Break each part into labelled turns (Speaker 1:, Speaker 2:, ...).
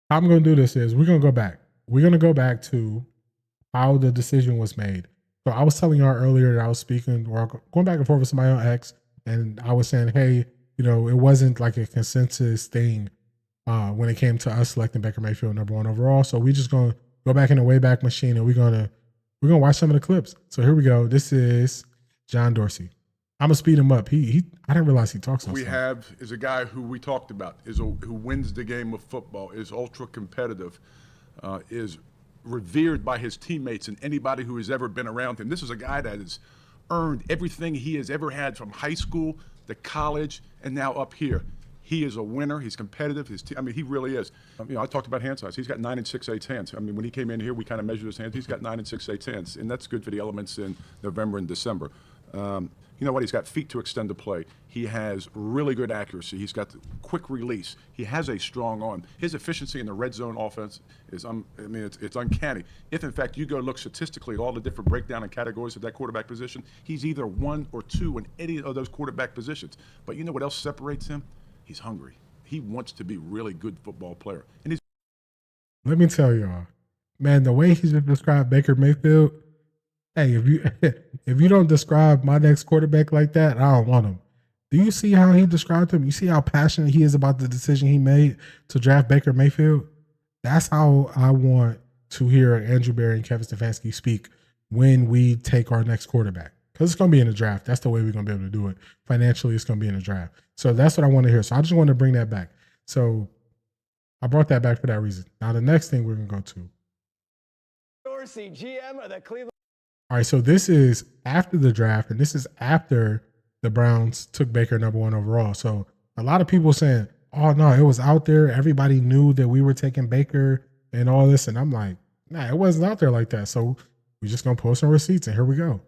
Speaker 1: how I'm going to do this is we're going to go back. We're going to go back to how the decision was made. So I was telling y'all earlier that I was speaking or going back and forth with somebody on X, and I was saying, hey, you know, it wasn't like a consensus thing when it came to us selecting Baker Mayfield #1 overall. So we just gonna go back in the Wayback Machine and we're gonna watch some of the clips. So here we go. This is John Dorsey. I'm gonna speed him up. He I didn't realize he talks so
Speaker 2: we
Speaker 1: slow.
Speaker 2: have is a guy who we talked about, who wins the game of football, is ultra competitive, is revered by his teammates and anybody who has ever been around him. This is a guy that has earned everything he has ever had from high school to college and now up here. He is a winner. He's competitive. I mean, he really is. You know, I talked about hand size. He's got 9 6/8 hands. I mean, when he came in here, we kind of measured his hands. He's got 9 6/8 hands, and that's good for the elements in November and December. You know what? He's got feet to extend the play. He has really good accuracy. He's got the quick release. He has a strong arm. His efficiency in the red zone offense is, it's uncanny. If, in fact, you go look statistically at all the different breakdown and categories of that quarterback position, he's either 1 or 2 in any of those quarterback positions. But you know what else separates him? He's hungry. He wants to be a really good football player. And he's.
Speaker 1: Let me tell y'all, man, the way he just described Baker Mayfield, hey, if you don't describe my next quarterback like that, I don't want him. Do you see how he described him? You see how passionate he is about the decision he made to draft Baker Mayfield? That's how I want to hear Andrew Berry and Kevin Stefanski speak when we take our next quarterback. Because it's going to be in the draft. That's the way we're going to be able to do it. Financially, it's going to be in the draft. So that's what I want to hear. So I just want to bring that back. So I brought that back for that reason. Now, the next thing we're going to go to.
Speaker 3: Dorsey, GM of the Cleveland.
Speaker 1: All right, so this is after the draft, and this is after the Browns took Baker #1 overall. So a lot of people saying, oh, no, it was out there. Everybody knew that we were taking Baker and all this. And I'm like, nah, it wasn't out there like that. So we're just going to post some receipts, and here we go.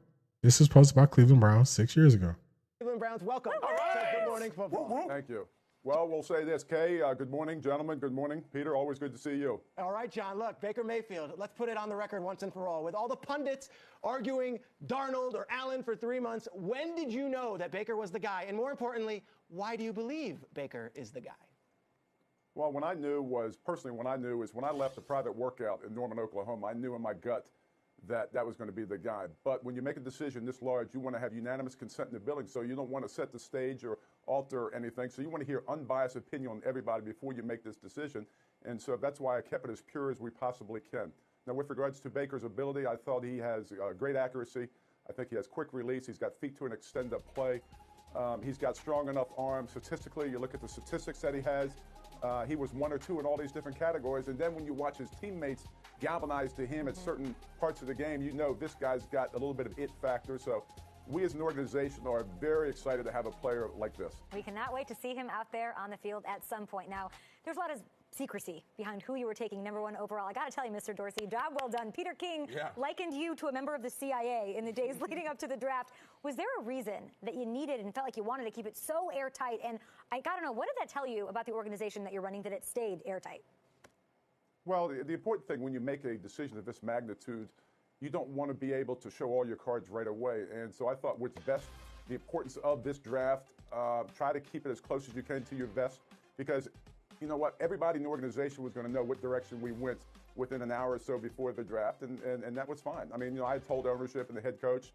Speaker 1: This is posted by Cleveland Browns 6 years ago.
Speaker 3: Cleveland Browns, welcome. All right. Good morning, football.
Speaker 4: Thank you. Well, we'll say this, Kay. Good morning, gentlemen. Good morning, Peter. Always good to see you.
Speaker 3: All right, John. Look, Baker Mayfield. Let's put it on the record once and for all. With all the pundits arguing Darnold or Allen for 3 months, when did you know that Baker was the guy? And more importantly, why do you believe Baker is the guy?
Speaker 4: Well, when I knew is when I left a private workout in Norman, Oklahoma, I knew in my gut that was going to be the guy. But when you make a decision this large, you want to have unanimous consent in the building, so you don't want to set the stage or alter anything. So you want to hear unbiased opinion on everybody before you make this decision. And so that's why I kept it as pure as we possibly can. Now, with regards to Baker's ability, I thought he has great accuracy. I think he has quick release. He's got feet to an extended play. He's got strong enough arms. Statistically, you look at the statistics that he has. He was 1 or 2 in all these different categories. And then when you watch his teammates galvanize to him at certain parts of the game, you know this guy's got a little bit of it factor. So we as an organization are very excited to have a player like this.
Speaker 5: We cannot wait to see him out there on the field at some point. Now, there's a lot of secrecy behind who you were taking #1 overall. I got to tell you, Mr. Dorsey, job well done. Peter King likened you to a member of the CIA in the days leading up to the draft. Was there a reason that you needed and felt like you wanted to keep it so airtight? And I got to know, what did that tell you about the organization that you're running, that it stayed airtight?
Speaker 4: Well, the important thing when you make a decision of this magnitude, you don't want to be able to show all your cards right away. And so I thought what's best, the importance of this draft, try to keep it as close as you can to your vest, because you know what, everybody in the organization was going to know what direction we went within an hour or so before the draft, and that was fine. I mean, you know, I told ownership and the head coach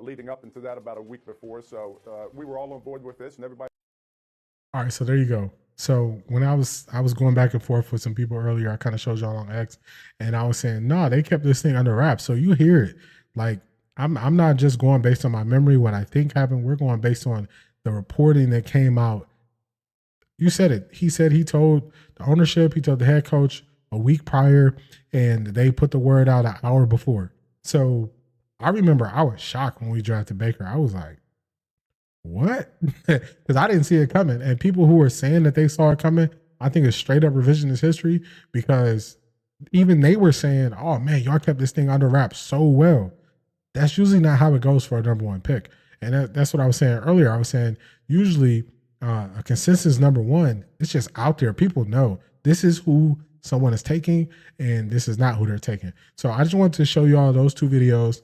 Speaker 4: leading up into that about a week before, so we were all on board with this, and everybody.
Speaker 1: All right, so there you go. So when I was going back and forth with some people earlier, I kind of showed y'all on X, and I was saying, no, they kept this thing under wraps. So you hear it. Like I'm not just going based on my memory, what I think happened. We're going based on the reporting that came out. You said it. He said he told the ownership, he told the head coach a week prior, and they put the word out an hour before. So I remember I was shocked when we drafted Baker. I was like, what? Because I didn't see it coming. And people who were saying that they saw it coming, I think it's straight up revisionist history, because even they were saying, oh man, y'all kept this thing under wraps so well. That's usually not how it goes for a #1 pick. And that's what I was saying earlier. I was saying usually a consensus #1, it's just out there. People know this is who someone is taking and this is not who they're taking. So I just wanted to show you all those 2 videos.